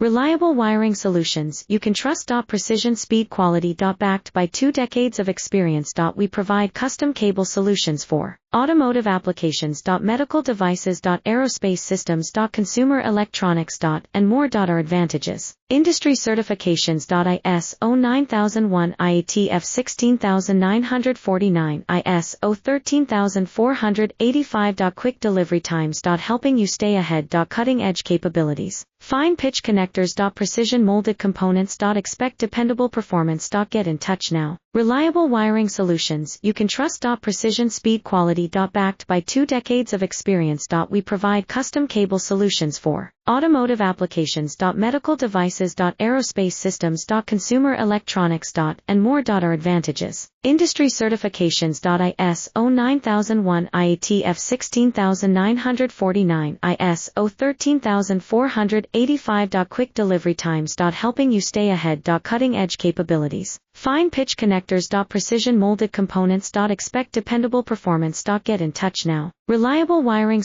Reliable wiring solutions you can trust. Precision, speed, quality. Backed by 2 decades of experience. We provide custom cable solutions for automotive applications. Medical devices. Aerospace systems. Consumer electronics. And more. Our advantages: industry certifications. ISO 9001, IATF 16949, ISO 13485. Quick delivery times. Helping you stay ahead. Cutting edge capabilities. Fine pitch connectors. Precision molded components. Expect dependable performance. Get in touch now. Reliable wiring solutions you can trust. Precision, speed, quality. Backed by 2 decades of experience. We provide custom cable solutions for automotive applications. Medical devices. Aerospace systems. Consumer electronics. And more. Our advantages: industry certifications. ISO 9001, IATF 16949, ISO 13485. Quick delivery times. Helping you stay ahead. Cutting edge capabilities. Fine pitch connectors. Precision molded components. Expect dependable performance. Get in touch now. Reliable wiring